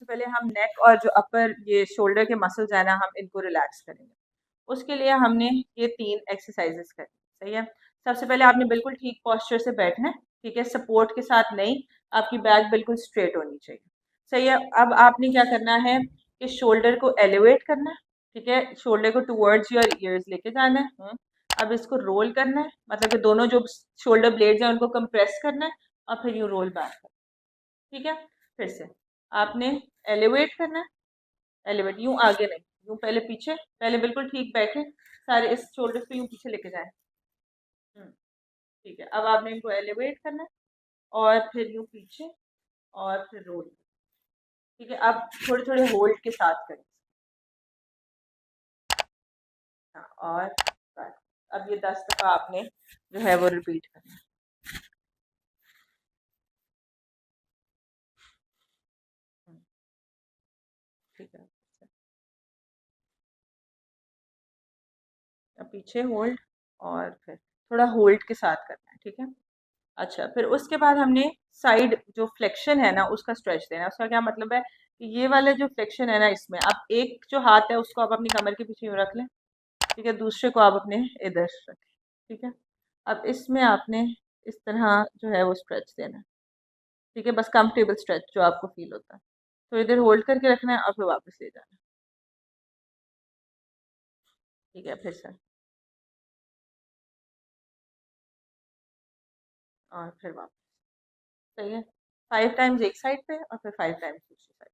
पहले हम नेक और जो अपर ये शोल्डर के मसल्स है ना, हम इनको रिलैक्स करेंगे। उसके लिए हमने ये 3 एक्सरसाइजेस करनी, सही है। सबसे पहले आपने बिल्कुल ठीक पोस्चर से बैठना है, ठीक है, सपोर्ट के साथ नहीं, आपकी बैक बिल्कुल स्ट्रेट होनी चाहिए, सही है। अब आपने क्या करना है कि शोल्डर को एलिवेट करना है, ठीक है, शोल्डर को टुवर्ड्स योर ईयर्स लेके जाना है। अब इसको रोल करना है, मतलब कि दोनों जो शोल्डर ब्लेड्स हैं उनको कंप्रेस करना है और फिर यूँ रोल बैक करना है, ठीक है। फिर से आपने एलिवेट करना है, एलिवेट यूं आगे नहीं, यूं पहले पीछे, पहले बिल्कुल ठीक बैठे, सारे इस शोल्डर को यूं पीछे लेके जाए। ठीक है, अब आपने इनको एलिवेट करना है और फिर यूं पीछे और फिर रोल, ठीक है। अब थोड़े थोड़े होल्ड के साथ करें। हाँ, और बस। अब ये 10 दफ़ा आपने जो है वो रिपीट करना है। ठीक है, अब पीछे होल्ड और फिर थोड़ा होल्ड के साथ करना है, ठीक है। अच्छा, फिर उसके बाद हमने साइड जो फ्लेक्शन है ना उसका स्ट्रेच देना है। उसका क्या मतलब है कि ये वाला जो फ्लेक्शन है ना, इसमें आप एक जो हाथ है उसको आप अपनी कमर के पीछे यूँ रख लें, ठीक है, दूसरे को आप अपने इधर रखें, ठीक है। अब इसमें आपने इस तरह जो है वो स्ट्रेच देना है, ठीक है, बस कंफर्टेबल स्ट्रेच जो आपको फील होता है। तो इधर होल्ड करके रखना है और फिर वापस ले जाना है, ठीक है। फिर से और फिर वापस, सही है। 5 टाइम्स एक साइड पे और फिर 5 टाइम्स दूसरी साइड।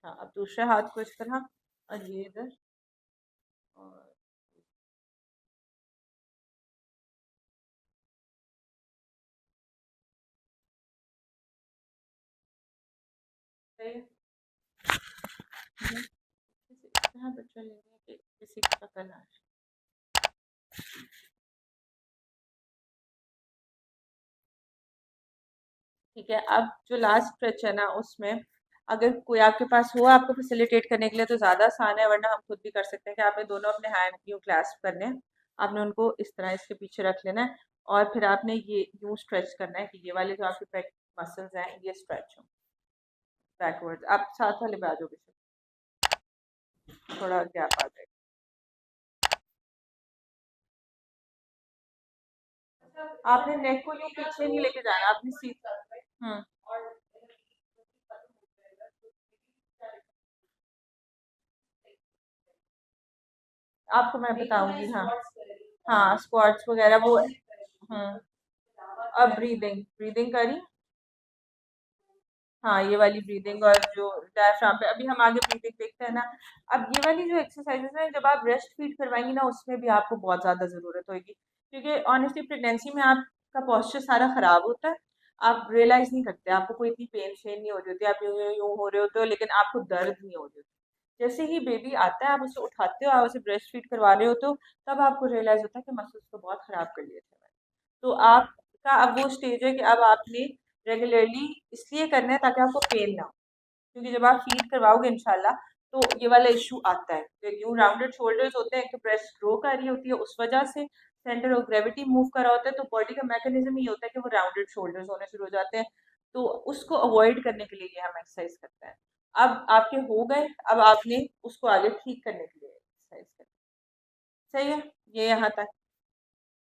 हाँ, अब दूसरे हाथ को इस तरह और ये इधर और सही है। इस तरह बच्चा लेंगे कि किसी का पता ना आए। ठीक है, अब जो लास्ट स्ट्रेच है ना उसमें अगर कोई आपके पास हो आपको फैसिलिटेट करने के लिए तो ज़्यादा आसान है, वरना हम खुद भी कर सकते हैं कि आपने दोनों अपने हैंड यूँ क्लैस्प करने हैं, आपने उनको इस तरह इसके पीछे रख लेना है और फिर आपने ये यूँ स्ट्रेच करना है कि ये वाले जो आपके पेट मसल्स हैं ये स्ट्रेच हो बैकवर्ड्स। आप साथ वाले पे आ जाओ, पीछे थोड़ा गैप आ जाएगा। आपने नेक को यूँ पीछे नहीं लेके जाना, आपने सीधा आपको मैं बताऊंगी। हाँ हाँ, स्क्वाट्स वगैरह वो। अब ब्रीदिंग ब्रीदिंग करी। हाँ, ये वाली ब्रीदिंग और जो डायफ्राम पे अभी हम आगे ब्रीदिंग देखते हैं ना। अब ये वाली जो एक्सरसाइजेस हैं जब आप ब्रेस्ट फीड करवाएंगी ना उसमें भी आपको बहुत ज़्यादा ज़रूरत होगी, क्योंकि ऑनेस्टली प्रेगनेंसी में आपका पॉस्चर सारा ख़राब होता है। आप रियलाइज़ नहीं करते, आपको कोई इतनी पेन शेन नहीं हो रही होती, आप यूँ यूँ यूँ हो रहे होते हो लेकिन आपको दर्द नहीं हो रही होती। जैसे ही बेबी आता है आप उसे उठाते हो, आप उसे ब्रेस्ट फीड करवा रहे होते हो, तब आपको रियलाइज़ होता है कि मसल्स तो बहुत ख़राब कर लिए थे मैंने। तो आपका अब वो स्टेज है कि अब आपने रेगुलरली इसलिए करना है ताकि आपको पेन ना हो, क्योंकि जब आप फीड करवाओगे इंशाल्लाह तो ये वाला इशू आता है कि यूँ राउंडेड शोल्डर्स होते हैं कि ब्रेस्ट ग्रो कर रही होती है, उस वजह से सेंटर ऑफ ग्रेविटी मूव कर रहा होता है, तो बॉडी का मैकेनिज्म ये होता है कि वो राउंडेड शोल्डर्स होने शुरू हो जाते हैं। तो उसको अवॉइड करने के लिए ये हम एक्सरसाइज करते हैं। अब आपके हो गए, अब आपने उसको आगे ठीक करने के लिए एक्सरसाइज करनी, सही है, ये यहाँ तक।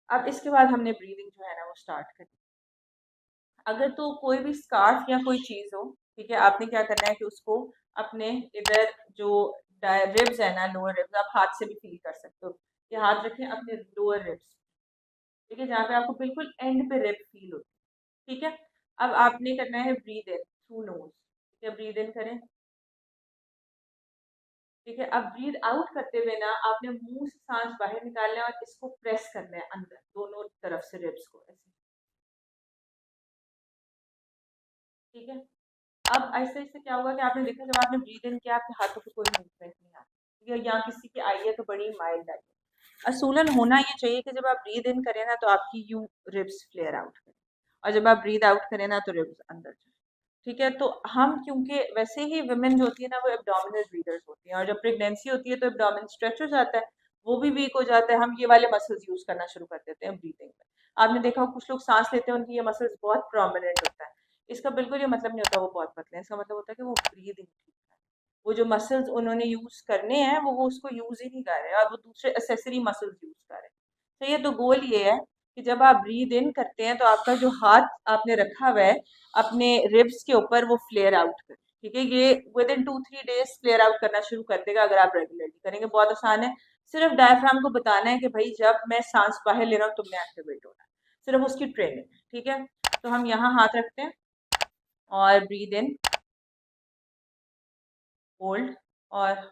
अब इसके बाद हमने ब्रीदिंग जो है ना वो स्टार्ट करनी। अगर तो कोई भी स्कार्फ या कोई चीज़ हो, ठीक है, आपने क्या करना है कि उसको अपने इधर जो रिब्स है ना, लोअर रिब्स, आप हाथ से भी फील कर सकते हो, ये हाथ रखें अपने लोअर रिब्स, ठीक है, जहाँ पे आपको बिल्कुल एंड पे रिब फील होती है, ठीक है। अब आपने करना है ब्रीद इन थ्रू नोज, ठीक है, ब्रीद इन करें, ठीक है। अब ब्रीद आउट करते हुए ना आपने मुंह से सांस बाहर निकालना है और इसको प्रेस करना है अंदर दोनों तरफ से रिब्स को ऐसे, ठीक है। अब ऐसे ऐसे क्या होगा कि आपने देखा जब आपने ब्रीद इन किया आपके हाथों पे कोई मूवमेंट नहीं आता, ठीक है, यहाँ किसी की आई है तो बड़ी माइल्ड आई है। असूलन होना ये चाहिए कि जब आप ब्रीद इन करें ना तो आपकी यू रिब्स फ्लेयर आउट करें और जब आप ब्रीद आउट करें ना तो रिब्स अंदर जाए। ठीक है, तो हम क्योंकि वैसे ही वुमेन जो होती है ना वो एब्डोमिनल ब्रीदर्स होती हैं, और जब प्रेगनेंसी होती है तो एब्डोमेन स्ट्रेच हो जाता है, वो भी वीक हो जाता है, हम ये वाले मसल्स यूज करना शुरू कर देते हैं ब्रीदिंग में। आपने देखा हो कुछ लोग सांस लेते हैं उनकी ये मसल्स बहुत प्रोमिनेंट होता है। इसका बिल्कुल ये मतलब नहीं होता वो बहुत पतले हैं, इसका मतलब होता है कि वो ब्रीदिंग ठीक है। वो जो मसल्स उन्होंने यूज करने हैं वो उसको यूज ही नहीं कर रहे हैं, और वो दूसरे एसेसरी मसल्स यूज कर रहे हैं। तो ये तो गोल ये है कि जब आप ब्रीद इन करते हैं तो आपका जो हाथ आपने रखा हुआ है अपने रिब्स के ऊपर वो फ्लेयर आउट करे। ठीक है, ये within 2-3 days flare out करना शुरू कर देगा अगर आप रेगुलरली करेंगे। बहुत आसान है, सिर्फ डायफ्राम को बताना है कि भाई जब मैं सांस बाहर ले रहा हूँ तुमने एक्टिवेट होना है, सिर्फ उसकी ट्रेनिंग। ठीक है, तो हम यहाँ हाथ रखते हैं और ब्रीद इन, होल्ड, और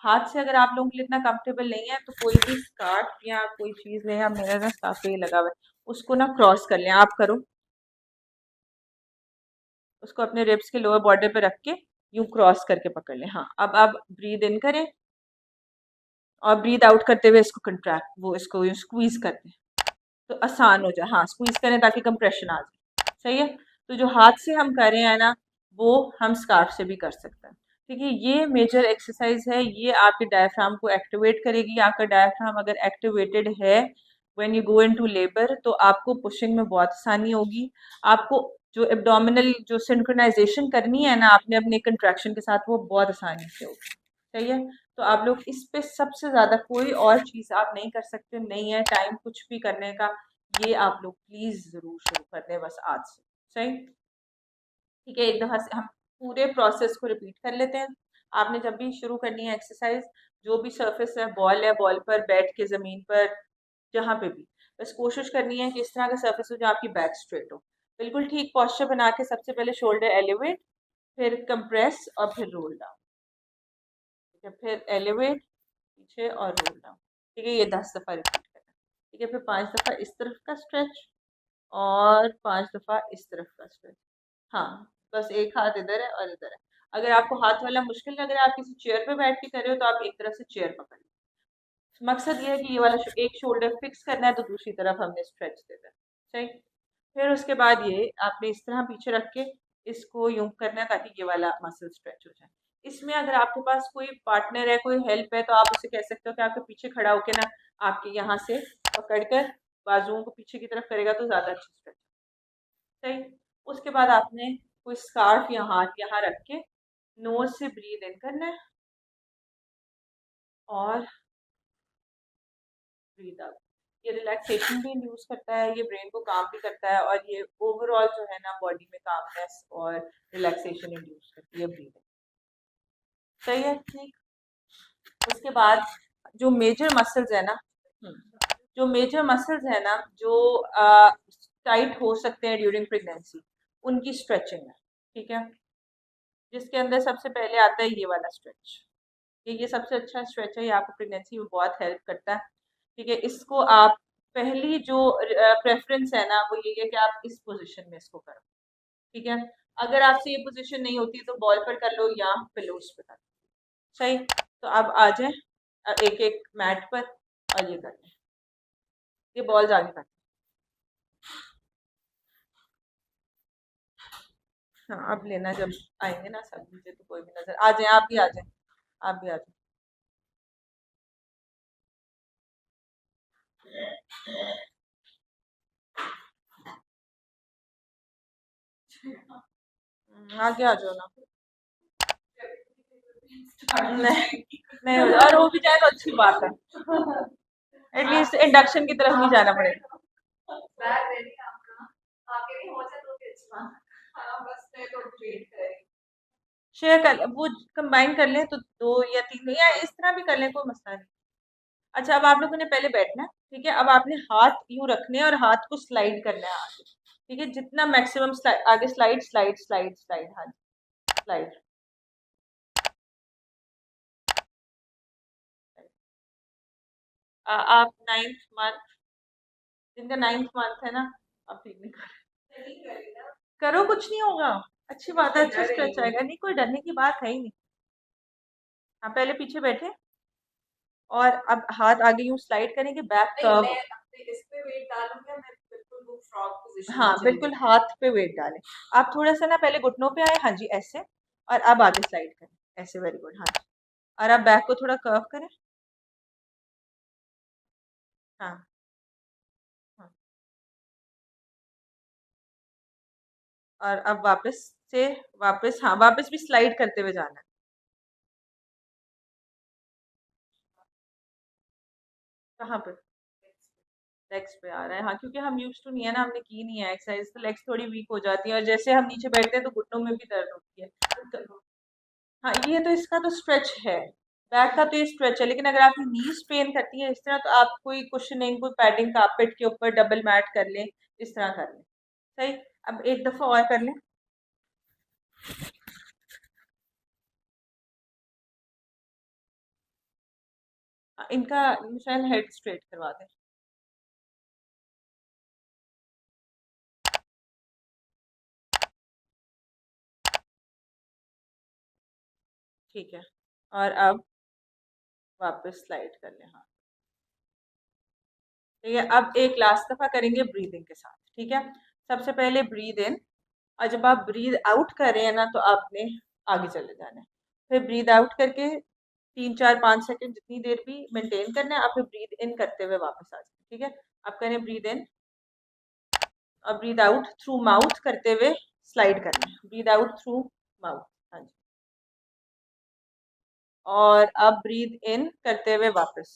हाथ से अगर आप लोगों के लिए इतना कंफर्टेबल नहीं है तो कोई भी स्कार्फ या कोई चीज लें, या मेरा ना स्कार्फ पे लगा हुआ है उसको ना क्रॉस कर लें, आप करो, उसको अपने रिब्स के लोअर बॉर्डर पे रख के यूं क्रॉस करके पकड़ लें। हाँ, अब आप ब्रीद इन करें और ब्रीद आउट करते हुए इसको कंट्रैक्ट, वो इसको यूं स्क्वीज कर दें तो आसान हो जाए। हाँ, स्क्वीज करें ताकि कंप्रेशन आ जाए। सही है, तो जो हाथ से हम कर रहे हैं ना वो हम स्कार्फ से भी कर सकते हैं। ठीक है, ये मेजर एक्सरसाइज है, ये आपके डायफ्राम को एक्टिवेट करेगी। आपका डायफ्राम अगर एक्टिवेटेड है when you go into labour तो आपको पुशिंग में बहुत आसानी होगी। आपको जो एब्डोमिनल जो सिंक्रोनाइजेशन करनी है ना आपने अपने कंट्रैक्शन के साथ, वो बहुत आसानी से होगी। सही है, तो आप लोग इस पे सबसे ज़्यादा कोई और चीज़ आप नहीं कर सकते, नहीं है टाइम कुछ भी करने का। ये आप लोग प्लीज़ ज़रूर शुरू कर दें बस आज से। सही, ठीक है, एक दफ़ा से हम पूरे प्रोसेस को रिपीट कर लेते हैं। आपने जब भी शुरू करनी है एक्सरसाइज, जो भी सरफेस है बॉल पर बैठ के ज़मीन पर जहाँ पे भी, बस कोशिश करनी है कि इस तरह का सरफेस हो जहाँ आपकी बैक स्ट्रेट हो। बिल्कुल ठीक पॉस्चर बना के सबसे पहले शोल्डर एलिवेट, फिर कंप्रेस और फिर रोल डाउन। ठीक है, फिर एलिवेट, पीछे और रोल डाउन। ठीक है, ये 10 दफ़ा रिपीट करना। ठीक है, फिर 5 दफ़ा इस तरफ का स्ट्रेच और 5 दफ़ा इस तरफ का स्ट्रेच। हाँ, बस एक हाथ इधर है और इधर है। अगर आपको हाथ वाला मुश्किल लग रहा है, आप किसी चेयर पे बैठ के कर रहे हो तो आप एक तरफ से चेयर पकड़ लो। मकसद ये है कि ये वाला एक शोल्डर फिक्स करना है तो दूसरी तरफ हमने स्ट्रेच देना है। सही, फिर उसके बाद ये आपने इस तरह पीछे रख के इसको यूं करना है ताकि ये वाला मसल स्ट्रेच हो जाए। इसमें अगर आपके पास कोई पार्टनर है, कोई हेल्प है, तो आप उसे कह सकते हो कि आपके पीछे खड़ा होकर ना आपके यहाँ से पकड़कर बाजुओं को पीछे की तरफ करेगा तो ज़्यादा अच्छी स्ट्रेच। सही, उसके बाद आपने कोई स्कार्फ या हाथ यहाँ रख के नोज से ब्रीद इन करना है और ब्रीद आउट। ये रिलैक्सेशन भी इंड्यूस करता है, ये ब्रेन को काम भी करता है, और ये ओवरऑल जो है ना बॉडी में कामनेस और रिलैक्सेशन इंड्यूस करती है ब्रीदिंग। सही है, ठीक। उसके बाद जो मेजर मसल्स है ना, जो मेजर मसल्स है ना जो टाइट हो सकते हैं ड्यूरिंग प्रेगनेंसी, उनकी स्ट्रेचिंग है। ठीक है, जिसके अंदर सबसे पहले आता है ये वाला स्ट्रेच। ये सबसे अच्छा स्ट्रेच है, ये आपको प्रेगनेंसी में बहुत हेल्प करता है। ठीक है, इसको आप पहली जो प्रेफरेंस है ना वो ये है कि आप इस पोजीशन में इसको करो। ठीक है, अगर आपसे ये पोजीशन नहीं होती तो बॉल पर कर लो या पिलोस पे कर लो। सही, तो अब आ जाए एक एक मैट पर और ये कर लें। ये बॉल्स आगे कर। हाँ, अब लेना जब आएंगे ना सब मुझे तो कोई भी नजर आ जाए, आप भी आ जाए, आप भी आ जाए। आगे आ जाओ ना। नहीं, नहीं हो और हो भी जाए तो अच्छी बात है, एटलीस्ट इंडक्शन की तरफ नहीं जाना पड़ेगा। शेयर कर वो कंबाइन कर लें तो 2 या 3 या इस तरह भी कर लें, कोई मसला नहीं। अच्छा, अब आप लोगों ने पहले बैठना है। ठीक है, अब आपने हाथ यूं रखने हैं और हाथ को स्लाइड करना है आगे। ठीक है, जितना मैक्सिमम आगे स्लाइड स्लाइड स्लाइड स्लाइड, हाँ स्लाइड। आप 9th मंथ, जिनका 9th मंथ है ना, आप ठीक नहीं करो, कुछ नहीं होगा, अच्छी बात है, अच्छा स्ट्रेच आएगा, नहीं कोई डरने की बात है ही नहीं। हाँ, पहले पीछे बैठे और अब हाथ आगे यूं स्लाइड करेंगे, बैक कर्व। हाँ बिल्कुल, हाथ पे वेट डालें। आप थोड़ा सा ना पहले घुटनों पे आए, हाँ जी ऐसे, और अब आगे स्लाइड करें ऐसे, वेरी गुड, हाँ जी। और अब बैक को थोड़ा कर्व करें। हाँ हाँ। और अब वापस से, वापस, हाँ वापस भी स्लाइड करते हुए जाना है। कहाँ पे? लेग्स पे आ रहा है, हाँ क्योंकि हम यूज टू नहीं है ना, हमने की नहीं है एक्सरसाइज, तो लेग्स थोड़ी वीक हो जाती है, और जैसे हम नीचे बैठते हैं तो घुटनों में भी दर्द होती है। तो हाँ, ये तो इसका तो स्ट्रेच है, बैक का तो ये स्ट्रेच है, लेकिन अगर आपकी नीज पेन करती है इस तरह, तो आप कोई कुशनिंग, कोई पैडिंग कारपेट के ऊपर डबल मैट कर लें, इस तरह कर लें। सही। अब एक दफा और कर लें। इनका मिसाइल हेड स्ट्रेट करवा दें। ठीक है। और अब वापस स्लाइड कर लें, हाँ। ठीक है, अब एक लास्ट दफा करेंगे ब्रीदिंग के साथ, ठीक है। सबसे पहले ब्रीद इन, और जब आप ब्रीद आउट कर रहे हैं ना, तो आपने आगे चले जाना है। फिर ब्रीद आउट करके 3 4 5 सेकंड जितनी देर भी मेंटेन करना है, आप फिर ब्रीद इन करते हुए वापस आ जाए, ठीक है। आप करें ब्रीद इन और ब्रीद आउट थ्रू माउथ करते हुए स्लाइड करना है, ब्रीद आउट थ्रू माउथ। हाँ जी। और अब ब्रीद इन करते हुए वापस।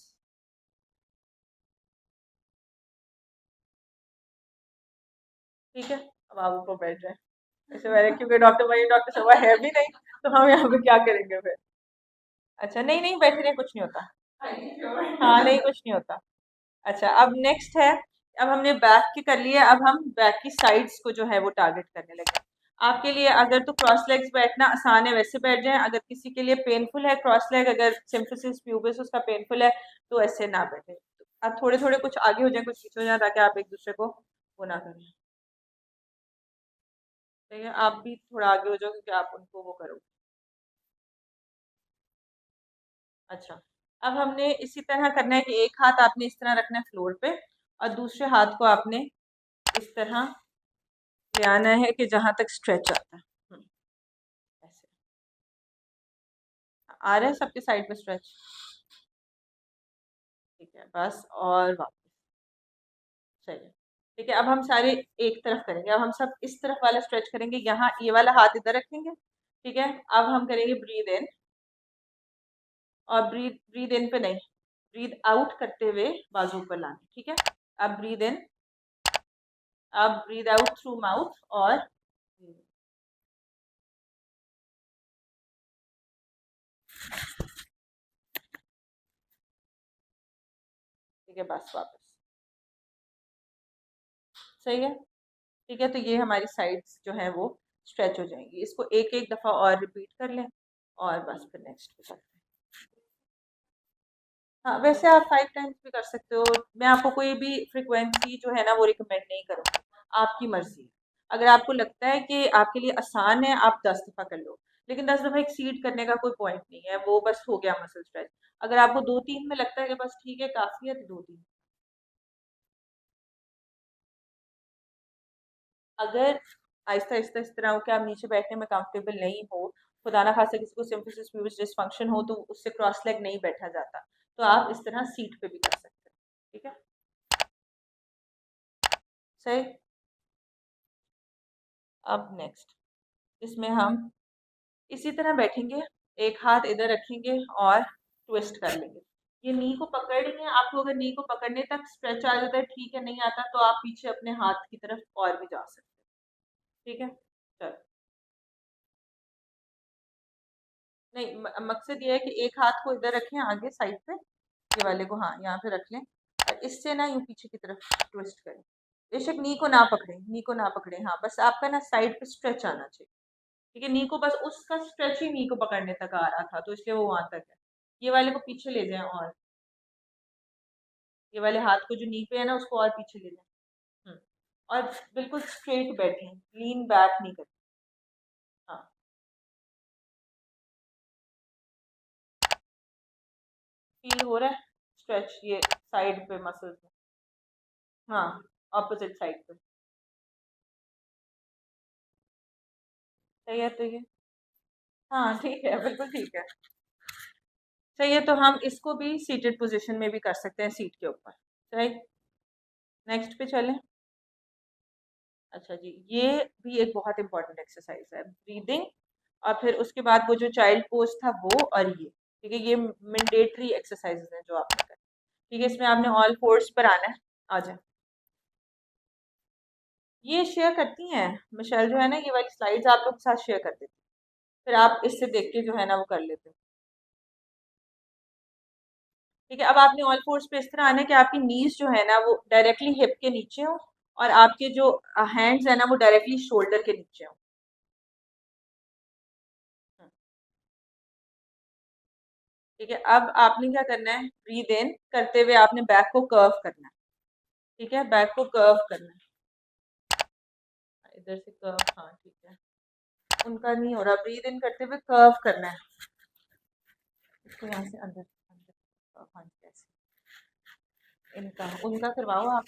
ठीक है। अब आप ऊपर बैठ जाए ऐसे मैंने, क्योंकि डॉक्टर भाई, डॉक्टर सभा है भी नहीं, तो हम यहाँ पे क्या करेंगे फिर? अच्छा, नहीं नहीं, बैठे रहे, कुछ नहीं होता। हाँ नहीं, कुछ नहीं होता। अच्छा, अब नेक्स्ट है, अब हमने बैक की कर लिया, अब हम बैक की साइड्स को जो है वो टारगेट करने लगे। आपके लिए अगर तो क्रॉस लेग्स बैठना आसान है, वैसे बैठ जाएं। अगर किसी के लिए पेनफुल है क्रॉस लेग, अगर सिम्फिसिस प्यूबिस उसका पेनफुल है, तो ऐसे ना बैठे। आप थोड़े थोड़े कुछ आगे हो जाए, कुछ पीछे हो जाए, ताकि आप एक दूसरे को वो ना करें। ठीक है, आप भी थोड़ा आगे हो जाओ, क्योंकि आप उनको वो करो। अच्छा, अब हमने इसी तरह करना है कि एक हाथ आपने इस तरह रखना है फ्लोर पे, और दूसरे हाथ को आपने इस तरह ले आना है कि जहां तक स्ट्रेच आता है। ऐसे आ रहा है सबके साइड पे स्ट्रेच? ठीक है, बस, और वापस। सही है। ठीक है, अब हम सारे एक तरफ करेंगे, अब हम सब इस तरफ वाला स्ट्रेच करेंगे, यहाँ ये वाला हाथ इधर रखेंगे। ठीक है, अब हम करेंगे ब्रीद इन, और ब्रीद ब्रीद इन पे नहीं, ब्रीद आउट करते हुए बाजू पर लाना, ठीक है। अब ब्रीद इन, अब ब्रीद आउट थ्रू माउथ, और ठीक है, बस वापस। सही है। ठीक है, तो ये हमारी साइड्स जो है वो स्ट्रेच हो जाएंगी। इसको एक एक दफ़ा और रिपीट कर लें, और बस फिर नेक्स्ट पे चलते हैं। हाँ, वैसे आप 5 टाइम्स भी कर सकते हो। मैं आपको कोई भी फ्रिक्वेंसी जो है ना वो रिकमेंड नहीं करूँगी, आपकी मर्जी है। अगर आपको लगता है कि आपके लिए आसान है, आप 10 दफ़ा कर लो, लेकिन 10 दफ़ा एक्सीड करने का कोई पॉइंट नहीं है, वो बस हो गया मसल स्ट्रेच। अगर आपको 2 3 में लगता है कि बस ठीक है, काफ़ी है, तो 2 3। अगर आहिस्ता आहिस्ता इस तरह हो कि आप नीचे बैठने में कंफर्टेबल नहीं हो, खुदा ना खास्ता किसी को सिम्फिसिस प्यूबिस डिसफंक्शन हो, तो उससे क्रॉस लेग नहीं बैठा जाता, तो आप इस तरह सीट पे भी कर सकते हैं। ठीक है। सही। अब नेक्स्ट, इसमें हम इसी तरह बैठेंगे, एक हाथ इधर रखेंगे और ट्विस्ट कर लेंगे। ये नी को पकड़ेंगे, आपको अगर नी को पकड़ने तक स्ट्रेच आ जाता है ठीक है, नहीं आता तो आप पीछे अपने हाथ की तरफ और भी जा सकते हैं। ठीक है, चलो। नहीं, मकसद ये है कि एक हाथ को इधर रखें आगे साइड पे, ये वाले को हाँ यहाँ पे रख लें, और इससे ना यूं पीछे की तरफ ट्विस्ट करें। बेशक नी को ना पकड़े, नी को ना पकड़े, हाँ बस आपका ना साइड पे स्ट्रेच आना चाहिए। ठीक है, नी को बस उसका स्ट्रेच ही नी को पकड़ने तक आ रहा था, तो इसलिए वो वहां तक है। ये वाले को पीछे ले जाएं, और ये वाले हाथ को जो नी पे है ना उसको और पीछे ले जाएं। और बिल्कुल स्ट्रेट बैठें, लीन बैक नहीं करें। हाँ, फील हो रहा है स्ट्रेच ये साइड पे मसल्स में? हाँ, ऑपोजिट साइड पे। सही है तो ये, हाँ ठीक है, बिल्कुल ठीक है। सही है, तो हम इसको भी सीटेड पोजीशन में भी कर सकते हैं, सीट के ऊपर। राइट, नेक्स्ट पे चलें। अच्छा जी, ये भी एक बहुत इंपॉर्टेंट एक्सरसाइज है, ब्रीदिंग। और फिर उसके बाद वो जो चाइल्ड पोज था वो, और ये ठीक है, ये मैंडेटरी एक्सरसाइजेज हैं जो आपने करी। ठीक है, इसमें आपने ऑल फोर्स पर आना है। आ जाए, ये शेयर करती हैं मिशेल जो है ना, ये वाली स्लाइड्स आप लोग के साथ शेयर कर देती, फिर आप इससे देख के जो है ना वो कर लेते हो। ठीक है, अब आपने ऑल फोर्स पे इस तरह आना है कि आपकी नीज जो है ना वो डायरेक्टली हिप के नीचे हो, और आपके जो हैंड्स है ना वो डायरेक्टली शोल्डर के नीचे हो। ठीक है, अब आपने क्या करना है, ब्रीद इन करते हुए आपने बैक को कर्व करना है। ठीक है, बैक को कर्व करना है, इधर से कर्व, हाँ ठीक है, उनका नहीं हो रहा, ब्रीद इन करते हुए कर्व करना है, इसको यहाँ से अंदर अंदर, हाँ कैसे, इनका उनका करवाओ आप।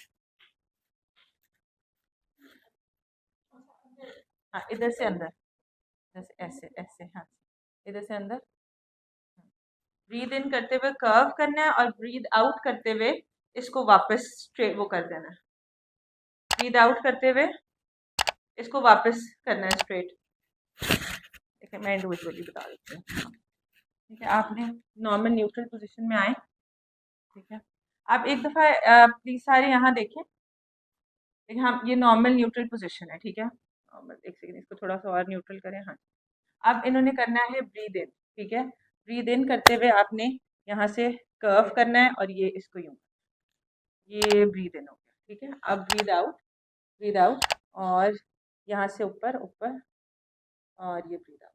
हाँ इधर से अंदर, इधर से ऐसे ऐसे, हाँ इधर से अंदर। ब्रीद इन करते हुए कर्व करना है, और ब्रीद आउट करते हुए इसको वापस स्ट्रेट वो कर देना है। ब्रीद आउट करते हुए इसको वापस करना है स्ट्रेट। ठीक है, मैं इंडिविजुअली बता देती हूँ। ठीक है, आपने नॉर्मल न्यूट्रल पोजीशन में आए। ठीक है, आप एक दफ़ा प्लीज सारे यहाँ देखें। देखिए, हम ये नॉर्मल न्यूट्रल पोजीशन है। ठीक है, नॉर्मल, एक सेकेंड, इसको थोड़ा सा और न्यूट्रल करें। हाँ, अब इन्होंने करना है ब्रीद इन। ठीक है, ब्रीद इन करते हुए आपने यहाँ से कर्व करना है, और ये इसको यूँ, ये ब्रीद इन हो गया। ठीक है, अब ब्रीद आउट, ब्रीद आउट, और यहाँ से ऊपर ऊपर, और ये ब्रीद आउट।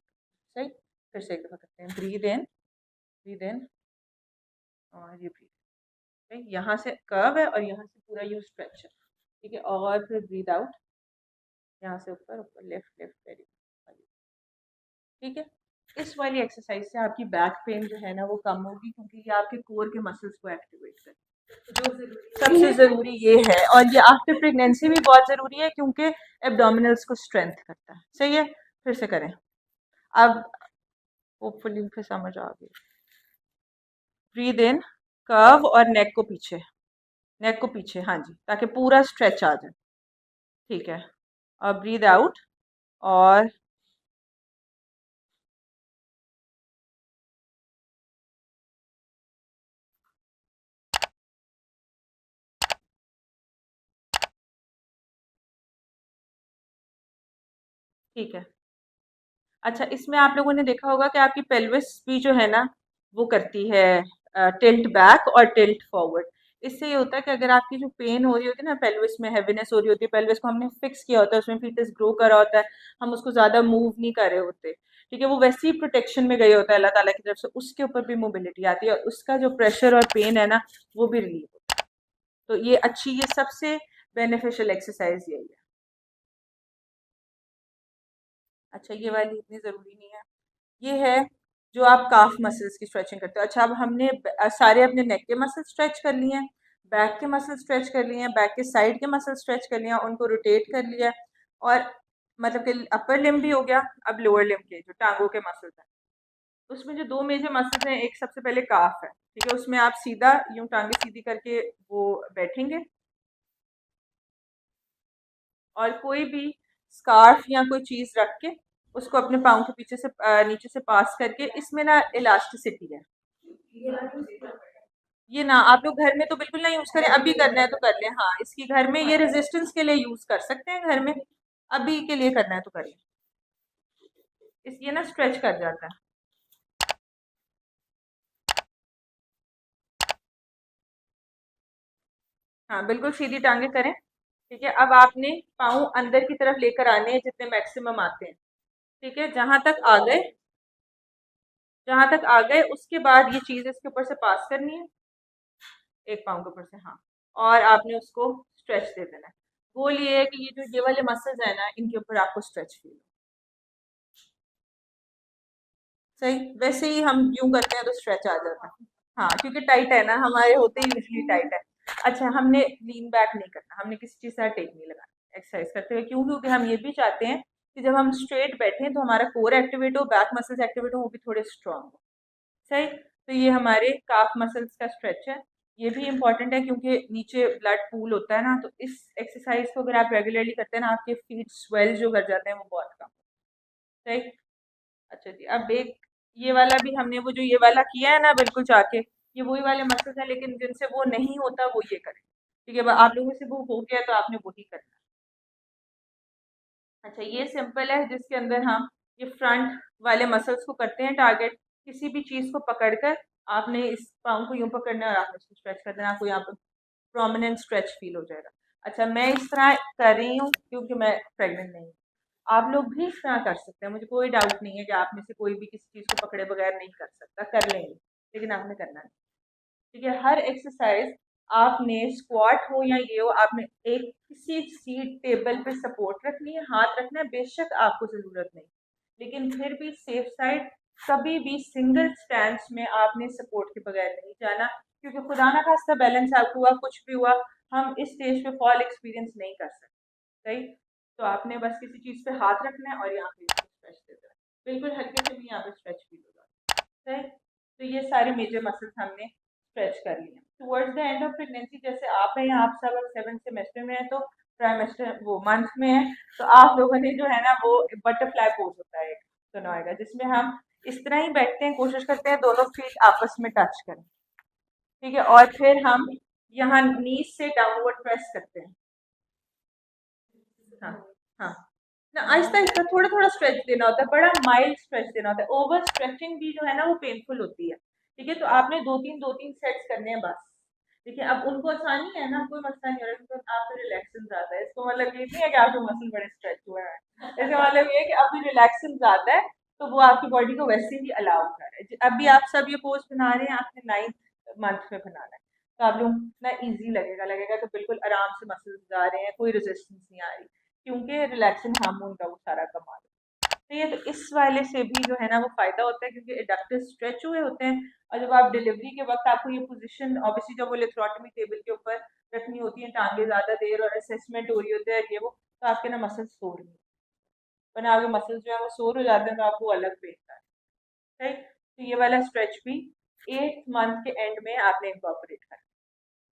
सही, फिर से एक दफ़ा करते हैं, ब्रीद इन, ब्रीद इन, और ये ब्रीद, सही, यहाँ से कर्व है और यहाँ से पूरा यू स्ट्रेच है। ठीक है, और फिर ब्रीद आउट, यहाँ से ऊपर ऊपर, लेफ्ट लेफ्ट, वेरी गुड। ठीक है, इस वाली एक्सरसाइज से आपकी बैक पेन जो है ना वो कम होगी, क्योंकि ये आपके कोर के मसल्स को एक्टिवेट करता है, जो सबसे ज़रूरी ये है। और ये आफ्टर प्रेगनेंसी भी बहुत ज़रूरी है, क्योंकि एब्डोमिनल्स को स्ट्रेंथ करता है। सही है, फिर से करें। अब होपफुली फिर समझ आ गई। ब्रीद इन, कर्व, और नेक को पीछे, नेक को पीछे, हाँ जी, ताकि पूरा स्ट्रेच आ जाए। ठीक है, और ब्रीद आउट, और ठीक है। अच्छा, इसमें आप लोगों ने देखा होगा कि आपकी पेल्विस भी जो है ना वो करती है टिल्ट बैक और टिल्ट फॉरवर्ड। इससे ये होता है कि अगर आपकी जो पेन हो रही होती है ना, पेल्विस में हैवीनेस हो रही होती है, पेल्विस को हमने फिक्स किया होता है, उसमें फीटस ग्रो करा होता है, हम उसको ज़्यादा मूव नहीं कर रहे होते। ठीक है, वो वैसे ही प्रोटेक्शन में गए होता है अल्लाह ताला की तरफ से, उसके ऊपर भी मोबिलिटी आती है, और उसका जो प्रेशर और पेन है ना वो भी रिलीव होता है। तो ये अच्छी, ये सबसे बेनिफिशियल एक्सरसाइज यही है। अच्छा, ये वाली इतनी ज़रूरी नहीं है। ये है जो आप काफ मसल्स की स्ट्रेचिंग करते हो। अच्छा, अब हमने सारे अपने नेक के मसल स्ट्रेच कर लिए हैं, बैक के मसल स्ट्रेच कर लिए हैं, बैक के साइड के मसल स्ट्रेच कर लिए हैं, उनको रोटेट कर लिया, और मतलब कि अपर लिम्ब भी हो गया। अब लोअर लिम्ब के जो टांगों के मसल्स हैं, उसमें जो दो मेजर मसल्स हैं, एक सबसे पहले काफ है। ठीक है, उसमें आप सीधा यूं टांगे सीधी करके वो बैठेंगे, और कोई भी स्कार्फ या कोई चीज रख के उसको अपने पाँव के पीछे से नीचे से पास करके, इसमें ना इलास्टिसिटी है। ये ना आप लोग घर में तो बिल्कुल ना यूज करें, अभी करना है तो कर लें। हाँ, इसकी घर में ये रेजिस्टेंस के लिए यूज कर सकते हैं घर में, अभी के लिए करना है तो करें। इस ये ना स्ट्रेच कर जाता है। हाँ बिल्कुल, सीधी टांगे करें। ठीक है, अब आपने पाँव अंदर की तरफ लेकर आने हैं जितने मैक्सिमम आते हैं। ठीक है, जहां तक आ गए उसके बाद ये चीज इसके ऊपर से पास करनी है, एक पाँव के ऊपर से, हाँ, और आपने उसको स्ट्रेच दे देना है। गोल ये है कि ये जो ये वाले मसल्स है ना, इनके ऊपर आपको स्ट्रेच फील हो। सही, वैसे ही हम यूं करते हैं तो स्ट्रेच आ जाता है। हाँ, क्योंकि टाइट है ना, हमारे होते ही यूजली टाइट है। अच्छा, हमने लीन बैक नहीं करना, हमने किसी चीज से टेक नहीं लगाना एक्सरसाइज करते हुए, क्यों? क्योंकि हम ये भी चाहते हैं कि जब हम स्ट्रेट बैठे तो हमारा कोर एक्टिवेट हो, बैक मसल्स एक्टिवेट हो, वो भी थोड़े स्ट्रांग हो। सही। तो ये हमारे काफ मसल्स का स्ट्रेच है। ये भी इम्पॉर्टेंट है क्योंकि नीचे ब्लड पूल होता है ना, तो इस एक्सरसाइज को अगर आप रेगुलरली करते हैं ना, आपके फीट स्वेल जो कर जाते हैं वो बहुत कम। सही। अच्छा जी, अब एक ये वाला भी हमने वो जो ये वाला किया है ना बिल्कुल जाके, ये वही वाले मसल्स हैं, लेकिन जिनसे वो नहीं होता वो ये करें। ठीक है, आप लोगों से वो हो गया तो आपने वही करना है। अच्छा, ये सिंपल है जिसके अंदर हम ये फ्रंट वाले मसल्स को करते हैं टारगेट। किसी भी चीज़ को पकड़कर आपने इस पाँव को यूं पकड़ना है और आपने इसको स्ट्रेच कर देना, आपको यहाँ पर प्रोमिनेंट स्ट्रेच फील हो जाएगा। अच्छा, मैं इस तरह कर रही हूँ क्योंकि मैं प्रेग्नेंट नहीं हूँ। आप लोग भी इस तरह कर सकते हैं, मुझे कोई डाउट नहीं है कि आप में से कोई भी किसी चीज़ को पकड़े बगैर नहीं कर सकता, कर लेंगे, लेकिन आपने करना नहीं। ठीक है, हर एक्सरसाइज आपने स्क्वाट हो या ये हो, आपने एक किसी सीट टेबल पे सपोर्ट रखनी है, हाथ रखना है, बेशक आपको ज़रूरत नहीं, लेकिन फिर भी सेफ साइड। कभी भी सिंगल स्टैंड में आपने सपोर्ट के बगैर नहीं जाना, क्योंकि खुदा ना खास्ता बैलेंस आउट हुआ, कुछ भी हुआ, हम इस स्टेज पे फॉल एक्सपीरियंस नहीं कर सकते। सही। तो आपने बस किसी चीज़ पे हाथ रखना है और यहाँ पे स्ट्रेच दे देना है। बिल्कुल हल्के से भी यहाँ पे स्ट्रेच फील होगा। सही। तो ये सारे मेजर मसल्स हमने स्ट्रेच कर लिए। Towards the end of pregnancy, जैसे आप हैं, आप सब 7th सेमेस्टर में है, तो ट्राइमेस्टर वो मंथ में है, तो आप लोगों ने जो है ना वो बटरफ्लाई पोज होता है एक, सुना होगा, जिसमें हम इस तरह ही बैठते हैं, कोशिश करते हैं दोनों फीट आपस में टच करें। ठीक है, और फिर हम यहाँ नीज से डाउनवर्ड प्रेस करते हैं। हाँ। हाँ, ना आहिस्ता आहिस्ता थोड़ा थोड़ा स्ट्रेच देना होता है, बड़ा माइल्ड स्ट्रेच देना होता है। ओवर स्ट्रेचिंग भी जो है ना वो पेनफुल होती है। ठीक है, तो आपने दो तीन सेट्स करने हैं बस। देखिए, अब उनको आसानी है ना, कोई मसला नहीं हो रहा, तो आपको रिलैक्सन ज्यादा है, इसको मतलब ये नहीं है कि आपके मसल बड़े स्ट्रेच हुए हैं, इसका मतलब ये है कि अभी रिलैक्सन ज्यादा है, तो वो आपकी बॉडी को वैसे ही अलाउ कर रहा है। अभी आप सब ये पोज बना रहे हैं, आपने 9th मंथ में बनाना है, तो आप लोग ना इजी लगेगा, लगेगा तो बिल्कुल आराम से मसल्स जा रहे हैं, कोई रेजिस्टेंस नहीं आ रही, क्योंकि रिलैक्सन हार्मोन का वो सारा कमाल है। तो ये तो इस वाले से भी जो है ना वो फायदा होता है, क्योंकि एडक्टर स्ट्रेच हुए होते हैं, और जब आप डिलीवरी के वक्त आपको ये पोजीशन ऑब्वियसली जब वो लिथोटमी टेबल के ऊपर रखनी होती है, टांगे ज्यादा देर और असेसमेंट हो रही होती है ये वो, तो आपके ना मसल सोर नहीं, वरना आपके मसल्स जो है वो सोर हो जाते हैं, तो आपको अलग पेन है। राइट, तो ये वाला स्ट्रेच भी 8th मंथ के एंड में आपने इंकॉर्पोरेट करना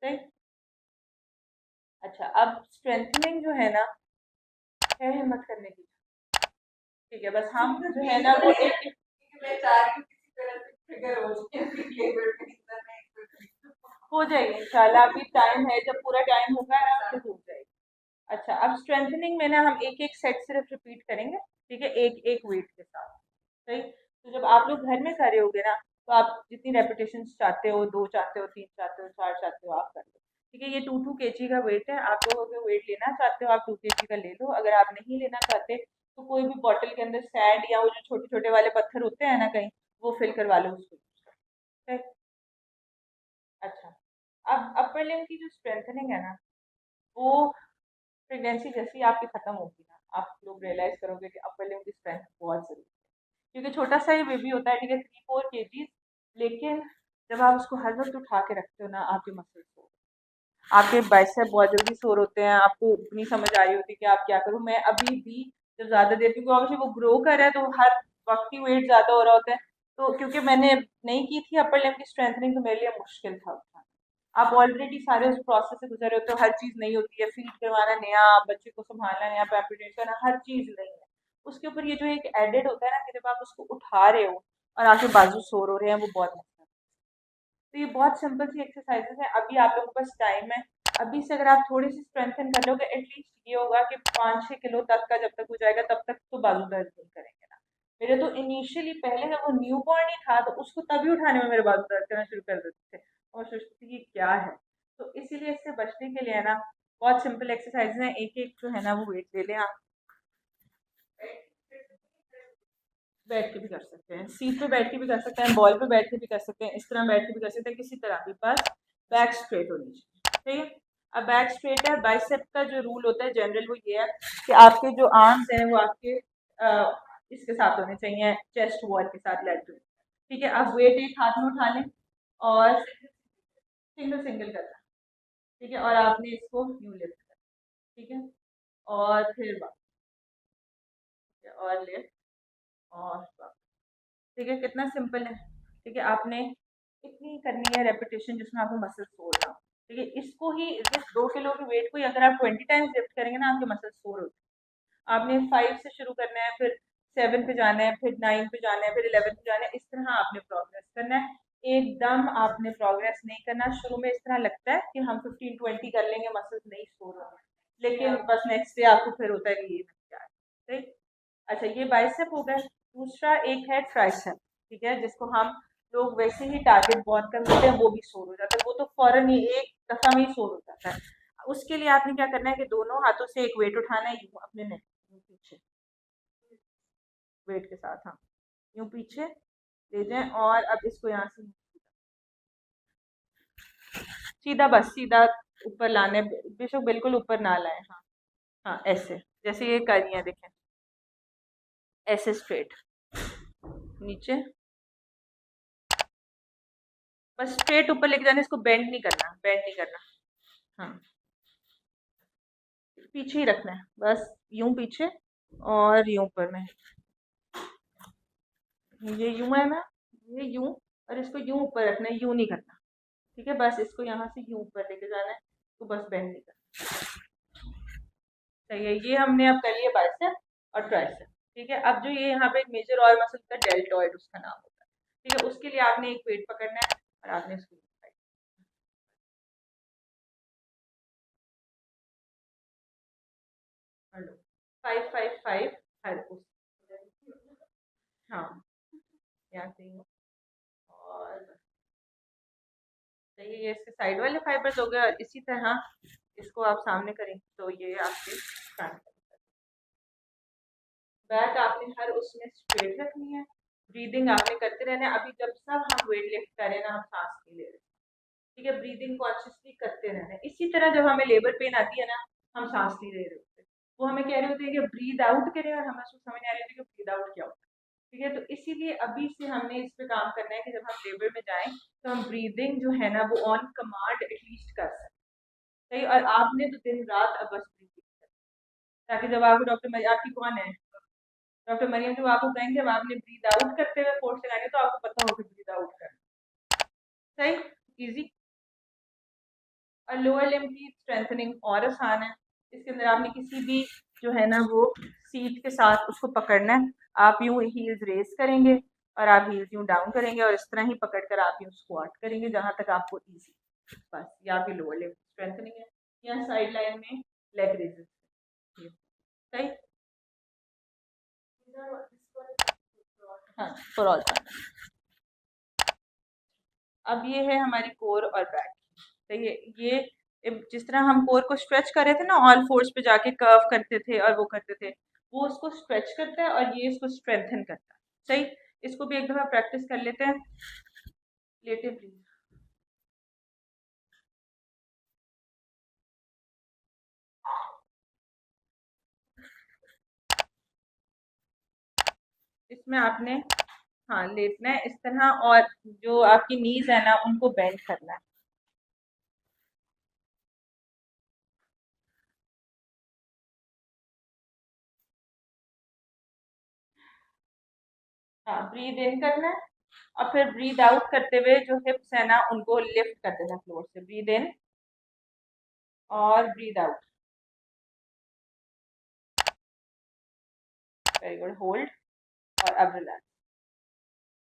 है। राइट। अच्छा, अब स्ट्रेंथनिंग जो है ना है हिम्मत करने की। ठीक है, बस हम जो है ना वो एक मैं चाह रही हूँ किसी तरह से ट्रिगर हो जाए, हो जाएगी इंशाल्लाह, अभी टाइम है, जब पूरा टाइम होगा ना तो हो जाएगी। अच्छा, अब स्ट्रेंथनिंग में ना हम एक एक सेट सिर्फ रिपीट करेंगे। ठीक है, एक एक वेट के साथ। सही। तो जब आप लोग घर में कर रहे होगे ना, तो आप जितनी रेपिटेशन चाहते हो, 2 चाहते हो, 3 चाहते हो, 4 चाहते हो, आप कर लो। ठीक है, ये 2 kg का वेट है, आप लोग अगर वेट लेना चाहते हो आप 2 kg का ले लो, अगर आप नहीं लेना चाहते तो कोई भी बॉटल के अंदर सैंड या वो जो छोटे छोटे वाले पत्थर होते हैं ना कहीं, वो फिल करवा लो उसको। ठीक है? अच्छा, अब अपर लिम्ब की जो स्ट्रेंथनिंग है ना, वो प्रेगनेंसी जैसी आपकी खत्म होगी ना, आप लोग रियलाइज करोगे कि अपर लिम्ब की स्ट्रेंथ बहुत जरूरी है, क्योंकि छोटा सा ही बेबी होता है। ठीक है, 3-4 kg, लेकिन जब आप उसको हर वक्त उठा के रखते हो ना, आपके मसल्स हो, आपके बाइसेप बहुत जल्दी सोर होते हैं, आपको इतनी समझ आई होती है कि आप क्या करो। मैं अभी भी जब ज्यादा देर, क्योंकि ऑब्वियसली वो ग्रो कर रहा है, तो हर वक्त ही वेट ज्यादा हो रहा होता है, तो क्योंकि मैंने नहीं की थी अपर लिम्ब की स्ट्रेंथनिंग, तो मेरे लिए मुश्किल था उठाना। आप ऑलरेडी सारे उस प्रोसेस से गुजरे होते हो, हर चीज नहीं होती है, फीड करवाना नया, बच्चे को संभालना नया, पैम्परेट करना, हर चीज नहीं है। उसके ऊपर ये जो एक एडेड होता है ना, कि जब आप उसको उठा रहे हो और आपके बाजू सोर हो रहे हैं, वो बहुत अच्छा है। तो ये बहुत सिंपल सी एक्सरसाइजेस हैं, अभी आप लोगों के पास टाइम है। अभी से अगर आप थोड़ी सी स्ट्रेंथन कर लोगे, एटलीस्ट ये होगा कि 5-6 किलो तक का जब तक हो जाएगा, तब तक तो बाजू दर्द नहीं करेंगे ना। मेरे तो इनिशियली पहले जब वो न्यू बॉर्न ही था, तो उसको तभी उठाने में मेरे बाजू दर्द करना शुरू कर देते थे, और सोचती थी कि क्या है। तो इसीलिए इससे बचने के लिए है ना, बहुत सिंपल एक्सरसाइज है, एक एक जो है ना वो वेट ले लें आप। बैठ के भी कर सकते हैं, सीट पे बैठ के भी कर सकते हैं, बॉल पे बैठ के भी कर सकते हैं, इस तरह बैठ के भी कर सकते हैं, किसी तरह भी, बस बैक स्ट्रेट होनी चाहिए। ठीक है, अब बैक स्ट्रेट है, बाइसेप का जो रूल होता है जनरल वो ये है कि आपके जो आर्म्स हैं वो आपके इसके साथ होने चाहिए, चेस्ट वॉल के साथ, लेटरल। ठीक है, अब वेट एक हाथ में उठा लें और सिंगल सिंगल करना। ठीक है, और आपने इसको यूं लिफ्ट करना। ठीक है, और फिर और लिफ्ट और ठीक है, कितना सिंपल है। ठीक है, आपने इतनी करनी है रेपिटेशन जिसमें आपको मसल सोर ना हो। ठीक है, इसको ही इस 2 किलो के वेट को ही अगर आप 20 टाइम्स लिफ्ट करेंगे ना, आपके मसल सोर होते हैं। आपने 5 से शुरू करना है, फिर 7 पे जाना है, फिर 9 पे जाना है, फिर 11 पे जाना है। इस तरह आपने प्रोग्रेस करना है। एकदम आपने प्रोग्रेस नहीं करना। शुरू में इस तरह लगता है कि हम 15-20 कर लेंगे, मसल्स नहीं सोर होंगे, लेकिन बस नेक्स्ट डे आपको फिर होता है कि ये क्या है। ठीक। अच्छा, ये बाइसेप हो गया। दूसरा एक है ट्राइसेप। ठीक है, जिसको हम लोग वैसे ही टारगेट बहुत कर लेते हैं, वो भी सोर हो जाता है। वो तो फौरन ही एक दफा में ही सोर हो जाता है। उसके लिए आपने क्या करना है कि दोनों हाथों से एक वेट उठाना है, यूं अपने नेक पीछे वेट के साथ, हाँ, यूं पीछे ले जाएं और अब इसको यहाँ से सीधा, बस सीधा ऊपर लाने, बेशक बिल्कुल ऊपर ना लाए। हाँ, हाँ, ऐसे जैसे ये कर रही है, देखें, ऐसे स्ट्रेट नीचे, बस स्ट्रेट ऊपर लेके जाना। इसको बेंड नहीं करना, बेंड नहीं करना। हाँ, पीछे ही रखना है, बस यूं पीछे और यूं ऊपर में। ये यूं है ना, ये यूं, और इसको यूं ऊपर रखना है, यूं नहीं करना। ठीक है, बस इसको यहाँ से यूं ऊपर लेके जाना है, तो बस बेंड नहीं करना। सही है, ये हमने अब कर लिया बाइसेप और ट्राइसेप। ठीक है, अब जो ये यहाँ पे एक मेजर और मसल होता है, डेल्टॉइड उसका नाम होता है। ठीक है, उसके लिए आपने एक वेट पकड़ना है और आपने इसको कर लो 5-5-5 हर उस, हाँ, यहाँ से और सही है। ये इसके साइड वाले फाइबर्स हो गए, और इसी तरह इसको आप सामने करें तो ये आपके फ्रंट। बैक आपने हर उसमें स्ट्रेट रखनी है। ब्रीदिंग आपने करते रहना है। अभी जब सब हम वेट लिफ्ट करें ना, हम सांस नहीं ले रहे। ठीक है, ब्रीदिंग कॉन्शियसली करते रहना है। इसी तरह जब हमें लेबर पेन आती है ना, हम सांस नहीं ले रहे होते, वो हमें कह रहे होते हैं कि ब्रीद आउट करें, और हमें उसको समझ नहीं आ रही होती कि ब्रीद आउट क्या होता है। ठीक है, तो इसीलिए अभी से हमने इस पे काम करना है कि जब हम लेबर में जाएं तो हम ब्रीदिंग जो है ना वो ऑन कमांड एटलीस्ट कर सकें। सही, और आपने तो दिन रात अब बस ब्रीदिंग, ताकि जब आपको डॉक्टर, आपकी कौन है डॉक्टर मरियम, जब आपको कहेंगे जब आपने ब्रीद आउट करते हुए कोर्स लगाएंगे तो आपको पता होगा ब्रीद आउट कर। सही, इजी। और लोअर लिम्ब की स्ट्रेंथनिंग और आसान है। इसके अंदर आपने किसी भी जो है ना वो सीट के साथ उसको पकड़ना है। आप यूं हील्स रेस करेंगे और आप हील्स यूं डाउन करेंगे, और इस तरह ही पकड़कर आप यूं स्क्वाट करेंगे जहां तक आपको इजी। बस ये आपकी लोअर लिम्ब स्ट्रेंथनिंग है। या साइड लाइन में लेग रेजेस। सही, हाँ, फॉर ऑल। अब ये है हमारी कोर और बैक। सही है, ये जिस तरह हम कोर को स्ट्रेच कर रहे थे ना, ऑल फोर्स पे जाके कर्व करते थे और वो करते थे, वो उसको स्ट्रेच करता है और ये इसको स्ट्रेंथन करता है। सही, इसको भी एक दफा प्रैक्टिस कर लेते हैं। लेटे ब्रीथ। इसमें आपने, हाँ, लेटना है इस तरह, और जो आपकी नीज है ना उनको बेंड करना है। हाँ, ब्रीद इन करना है और फिर ब्रीद आउट करते हुए जो हिप्स है ना उनको लिफ्ट कर देना फ्लोर से। ब्रीद इन और breathe out. Very good, hold और अब रिलैक्स।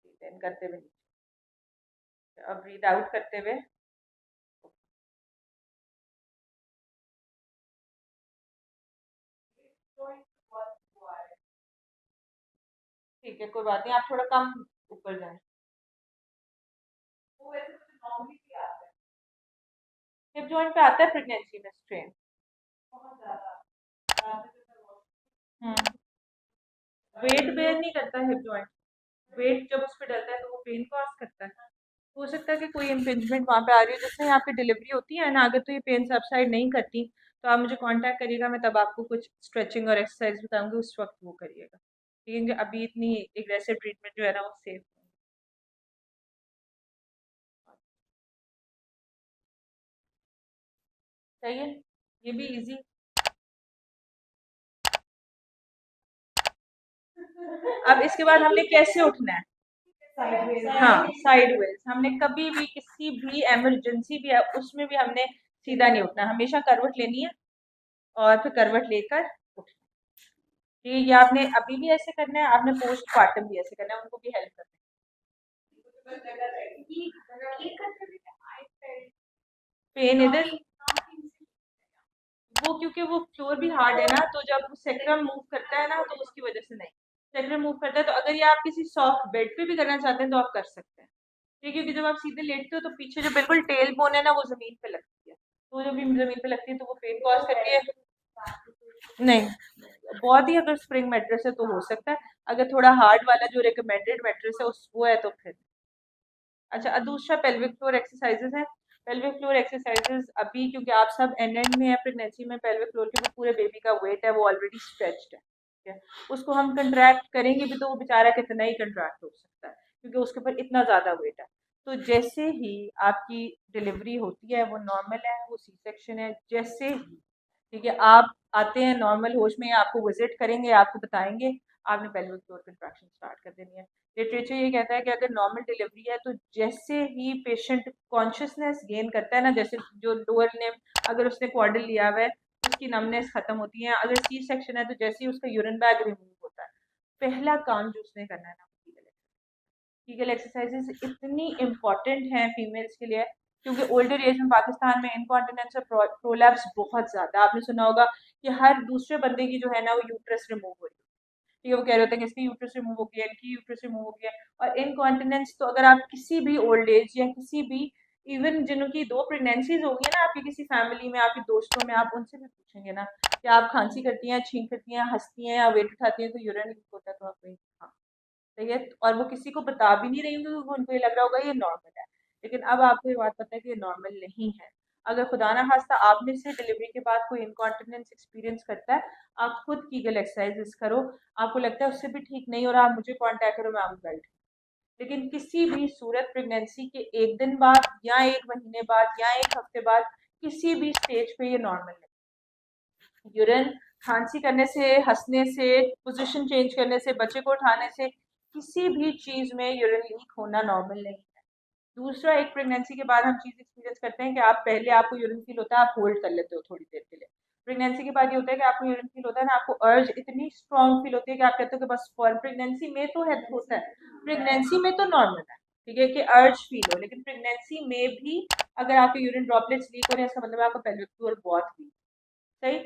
ब्रीद इन करते हुए नीचे, अब ब्रीद आउट करते हुए। ठीक है, कोई बात नहीं, आप थोड़ा कम ऊपर जाएं। वो वैसे मुझे नॉर्मली भी आता है। हिप जॉइंट पे आता है प्रेगनेंसी में स्ट्रेन बहुत ज्यादा। हम्म, वेट बेयर नहीं करता हिप जॉइंट। वेट जब उस पर डलता है तो वो पेन कॉज करता है। हो सकता है कि कोई इम्पेंजमेंट वहाँ पे आ रही है, जैसे आपकी डिलीवरी होती है ना, अगर तो ये पेन सबसाइड नहीं करती तो आप मुझे कांटेक्ट करिएगा, मैं तब आपको कुछ स्ट्रेचिंग और एक्सरसाइज बताऊंगी, उस वक्त वो करिएगा। ठीक है, अभी इतनी एग्रेसिव ट्रीटमेंट जो है ना वो सेफ सही है। ये भी इजी। अब इसके बाद हमने कैसे उठना है? हाँ, साइडवेज। हमने कभी भी किसी भी इमरजेंसी भी है उसमें भी हमने सीधा नहीं उठना, हमेशा करवट लेनी है और फिर करवट लेकर उठना है। ये आपने अभी भी ऐसे करना है, आपने पोस्टमार्टम भी ऐसे करना है, उनको भी हेल्प करना है। पेन इधर वो क्योंकि वो फ्लोर भी हार्ड है ना, तो जब वो सेक्रम मूव करता है ना, तो उसकी वजह से नहीं। सेक्रम मूव करता है तो अगर ये आप किसी सॉफ्ट बेड पे भी करना चाहते हैं तो आप कर सकते हैं। ठीक है, क्योंकि जब आप सीधे लेटते हो तो पीछे जो बिल्कुल टेल बोन है ना, वो जमीन पे लगती है, तो जब भी जमीन पे लगती है तो वो पेन कॉज करती है। नहीं, बहुत ही अगर स्प्रिंग मैट्रेस है तो हो सकता है, अगर थोड़ा हार्ड वाला जो रिकमेंडेड मैट्रेस है उस वो है तो फिर। अच्छा, दूसरा पेल्विक फ्लोर एक्सरसाइजेज है। पेल्विक फ्लोर एक्सरसाइजेज अभी क्योंकि आप सब एंड में है प्रेगनेंसी में, पेल्विक फ्लोर के वो पूरे बेबी का वेट है वो ऑलरेडी स्ट्रेच्ड है, ठीक है। उसको हम कंट्रैक्ट करेंगे भी तो वो बेचारा कितना ही कंट्रैक्ट हो सकता है, क्योंकि उसके ऊपर इतना ज़्यादा वेट है। तो जैसे ही आपकी डिलीवरी होती है वो नॉर्मल है, वो सी सेक्शन है, जैसे ही ठीक है आप आते हैं नॉर्मल होश में, आपको विजिट करेंगे, आपको बताएंगे, आपने पेल्विक फ्लोर कंट्रैक्शन स्टार्ट कर देनी है। लिटरेचर ये कहता है कि अगर नॉर्मल डिलीवरी है तो जैसे ही पेशेंट कॉन्शियसनेस गेन करता है ना, जैसे जो लोअर ने अगर उसने क्वाड्रिल लिया हुआ है उसकी नमनेस खत्म होती है, अगर सी सेक्शन है तो जैसे ही उसका यूरिन बैग रिमूव होता है, पहला काम जो उसने करना है ना कीगल एक्सरसाइजेज इतनी इम्पॉर्टेंट हैं फीमेल्स के लिए, क्योंकि ओल्डर एज में पाकिस्तान में इनकॉन्टिनेंस और प्रोलैप्स बहुत ज़्यादा है। आपने सुना होगा कि हर दूसरे बंदे की जो है ना वो यूट्रस रिमूव हो रही है, ठीक है। वो कह रहे होते हैं कि इसकी यूट्रस रिमूव हो गया, इनकी यूट्रस रिमूव हो गया। और इनकॉन्टिनेंस तो अगर आप किसी भी ओल्ड एज या किसी भी इवन जिनकी 2 प्रेगनेंसीज होंगी ना आपकी किसी फैमिली में, आपके दोस्तों में, आप उनसे भी पूछेंगे ना कि आप खांसी करती हैं, छींक करती हैं, हंसती हैं या वेट उठाती हैं तो यूरिन लीक होता है, तो आप कहेंगे हाँ, ठीक है। और वो किसी को बता भी नहीं रही होंगी क्योंकि उनको ये लग रहा होगा ये नॉर्मल है, लेकिन अब आपको ये बात पता है कि ये नॉर्मल नहीं है। अगर खुदा ना खास्ता आप में से डिलीवरी के बाद कोई इनकॉन्टिनेंस एक्सपीरियंस करता है, आप खुद कीगल एक्सरसाइजेस करो, आपको लगता है उससे भी ठीक नहीं हो रहा, आप मुझे कांटेक्ट करो, मैं आपको गाइड। लेकिन किसी भी सूरत प्रेगनेंसी के 1 दिन बाद या 1 महीने बाद या 1 हफ्ते बाद किसी भी स्टेज पे ये नॉर्मल है। यूरिन खांसी करने से, हंसने से, पोजीशन चेंज करने से, बच्चे को उठाने से, किसी भी चीज में यूरिन लीक होना नॉर्मल नहीं है। दूसरा, एक प्रेगनेंसी के बाद हम चीज एक्सपीरियंस करते हैं कि आप पहले आपको यूरिन फील होता है, आप होल्ड कर लेते हो थोड़ी देर के लिए। प्रेगनेंसी के बाद ये होता है कि आपको यूरिन फील होता है ना, आपको अर्ज इतनी स्ट्रॉन्ग फील होती है कि आप कहते हो कि बस फॉर प्रेगनेंसी में तो है, होता है, प्रेगनेंसी में तो नॉर्मल है, ठीक है, कि अर्ज फील हो, लेकिन प्रेगनेंसी में भी अगर आपके यूरिन ड्रॉपलेट्स लीक हो रहे हैं इसका मतलब आपका पेल्विक फ्लोर बहुत वीक, सही।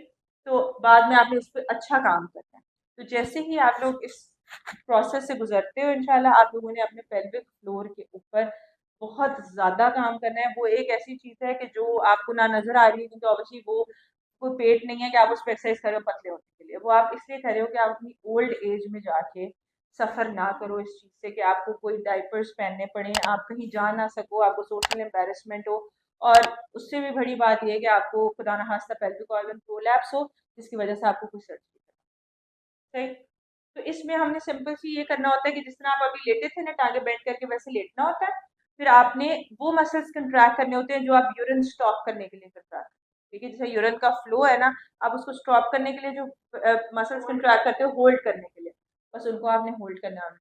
तो बाद में आपने उस पर अच्छा काम करना है। तो जैसे ही आप लोग इस प्रोसेस से गुजरते हो इंशाल्लाह आप लोगों ने अपने पेल्विक फ्लोर के ऊपर बहुत ज़्यादा काम करना है। वो एक ऐसी चीज़ है कि जो आपको ना नज़र आ रही है, क्योंकि ऑब्वियसली वो कोई पेट नहीं है कि आप उस पर एक्सरसाइज करो पतले होने के लिए, वो आप इसलिए कर रहे हो कि आप अपनी ओल्ड एज में जाके सफ़र ना करो इस चीज़ से कि आपको कोई डाइपर्स पहनने पड़े, आप कहीं जा ना सको, आपको सोशल एम्बेरसमेंट हो, और उससे भी बड़ी बात यह है कि आपको खुदा न खास्ता पेल्विक ऑर्गन प्रोलैप्स हो जिसकी वजह से आपको कोई सर्जरी करना, सही। तो इसमें हमने सिंपल सी ये करना होता है कि जिस तरह आप अभी लेटे थे ना टांगे बेंड करके, वैसे लेटना होता है। फिर आपने वो मसल्स कंट्रैक्ट करने होते हैं जो आप यूरिन स्टॉप करने के लिए कंट्रैक्ट, ठीक है, जैसे यूरिन का फ्लो है ना, आप उसको स्टॉप करने के लिए जो मसल्स कंट्रैक्ट करते हो होल्ड करने के लिए, बस उनको आपने होल्ड करना है।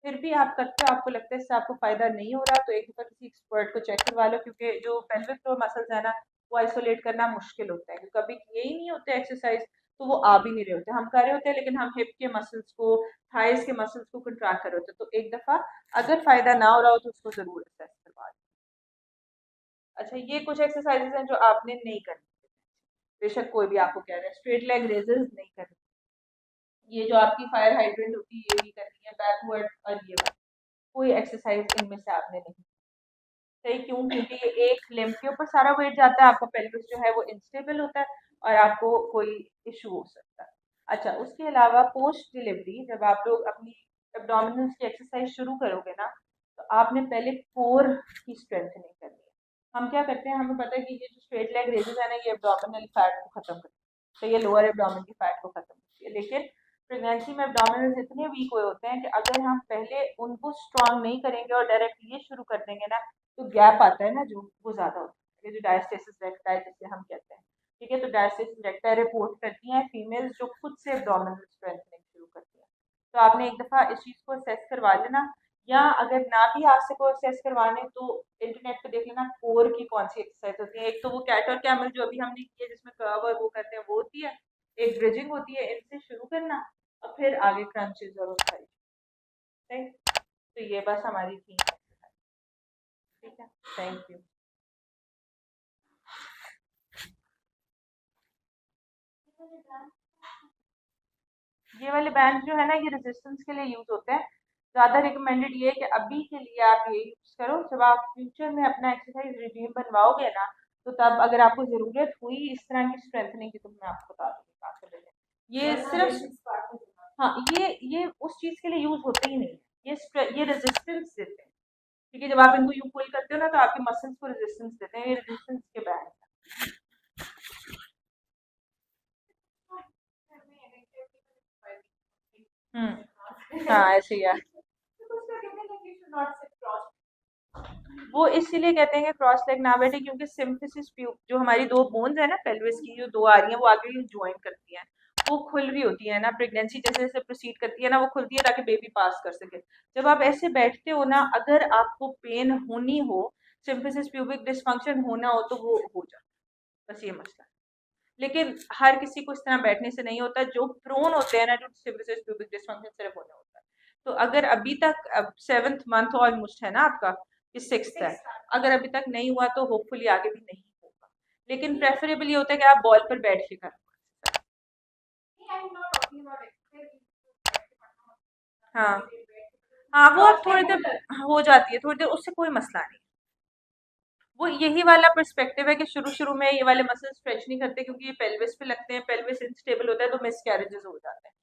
फिर भी आप करते हो, आपको लगता है इससे आपको फायदा नहीं हो रहा, तो एक दफा किसी एक्सपर्ट को चेक करवा लो, क्योंकि जो पेल्विक फ्लोर मसल्स है ना वो आइसोलेट करना मुश्किल होता है, क्योंकि कभी किए ही नहीं होते एक्सरसाइज, तो वो आ भी नहीं रहे होते, हम कर रहे होते हैं लेकिन हम हिप के मसल्स को, थाइस के मसल्स को कंट्रैक्ट कर रहे होते हैं। तो एक दफा अगर फायदा ना हो रहा हो तो उसको जरूर असेस करवा लो। अच्छा, ये कुछ एक्सरसाइजेज हैं जो आपने नहीं करनी, बेशक कोई भी आपको कह रहा है स्ट्रेट लेग रेजेस नहीं करनी, ये जो आपकी फायर हाइड्रेंट होती है ये भी करनी है, बैकवर्ड और ये वाली, कोई एक्सरसाइज इनमें से आपने नहीं, सही। क्यों? क्योंकि ये एक लिम्ब के ऊपर सारा वेट जाता है, आपका पेल्विस जो है वो इंस्टेबल होता है और आपको कोई इशू हो सकता है। अच्छा, उसके अलावा पोस्ट डिलीवरी जब आप लोग अपनी एब्डोमिनल्स की एक्सरसाइज शुरू करोगे ना, तो आपने पहले कोर की स्ट्रेंथनिंग करनी है। हम क्या करते हैं, हमें पता है कि ये जो स्ट्रेट लेग रेजेस है ना ये एब्डोमिनल फैट को खत्म करती है, तो ये लोअर एब्डोमिन की फैट को खत्म करती है, लेकिन प्रेगनेंसी में एब्डोमिनल्स इतने वीक हुए होते हैं कि अगर हम पहले उनको स्ट्रांग नहीं करेंगे और डायरेक्ट ये शुरू कर देंगे ना, तो गैप आता है ना जो वो ज़्यादा होता है, ये जो डायस्टेसिस रेक्टा है जिसे हम कहते हैं, ठीक है। तो डायस्टेसिस रेक्टा रिपोर्ट करती हैं फीमेल्स जो खुद से एब्डोमिनल स्ट्रेंथनिंग शुरू करती हैं, तो आपने एक दफ़ा इस चीज़ को असेस करवा लेना, या अगर ना भी आप सको असेस करवाने तो इंटरनेट पे देख लेना कोर की कौन सी एक्सरसाइज होती है। एक तो वो कैट और कैमल जो अभी हमने की है जिसमें कर्व और वो करते हैं वो होती है, एक ब्रिजिंग होती है, इनसे शुरू करना और फिर आगे क्रंचेस और वो सारी। ठीक, तो ये बस हमारी थी एक्सरसाइज। ठीक है, थैंक यू। ये वाले बैंड जो है ना ये रेजिस्टेंस के लिए यूज होते हैं। ज़्यादा रिकमेंडेड ये है कि अभी के लिए आप ये यूज करो, जब आप फ्यूचर में अपना एक्सरसाइज रिजीम बनवाओगे ना तो तब अगर आपको ज़रूरत हुई इस तरह की स्ट्रेंथनिंग की तो मैं आपको बता दूंगी कहाँ से लेने। ये सिर्फ, हाँ, ये उस चीज़ के लिए यूज होते ही नहीं है, ये रेजिस्टेंस देते हैं। ठीक है, जब आप इनको यूं पुल करते हो ना तो आपके मसल्स को रेजिस्टेंस देते हैं, ये रेजिस्टेंस के बैंड हैं। हाँ ऐसे ही है। वो इसीलिए कहते हैं कि क्रॉस लेग ना बैठे क्योंकि सिम्फिसिस ट्यूब जो हमारी दो बोन्स है ना पेल्विस की जो दो आ रही हैं वो आगे ज्वाइन करती हैं, वो खुल रही होती है ना, प्रेगनेंसी जैसे जैसे प्रोसीड करती है ना वो खुलती है ताकि बेबी पास कर सके। जब आप ऐसे बैठते हो ना, अगर आपको पेन होनी हो, सिम्फिसिस प्यूबिक डिसफंक्शन होना हो तो वो हो जाता है, बस ये मसला है। लेकिन हर किसी को इस तरह बैठने से नहीं होता, जो प्रोन होते हैं ना टू सिम्फिसिस प्यूबिक डिसफंक्शन सिर्फ होने होता है। तो अगर अभी तक, अब 7th मंथ ऑलमोस्ट है ना आपका, ये 6th है, अगर अभी तक नहीं हुआ तो होपफुली आगे भी नहीं होगा। लेकिन प्रेफरेबल ये होता है कि आप बॉल पर बैठ के करो। हाँ हाँ, वो अब थोड़ी देर हो जाती है, थोड़ी देर उससे कोई मसला नहीं। वो यही वाला पर्सपेक्टिव है कि शुरू शुरू में ये वाले मसल स्ट्रेच नहीं करते क्योंकि ये पेल्विस पे लगते हैं, पेल्विस इनस्टेबल होता है तो मिसकैरेजेस हो जाते हैं।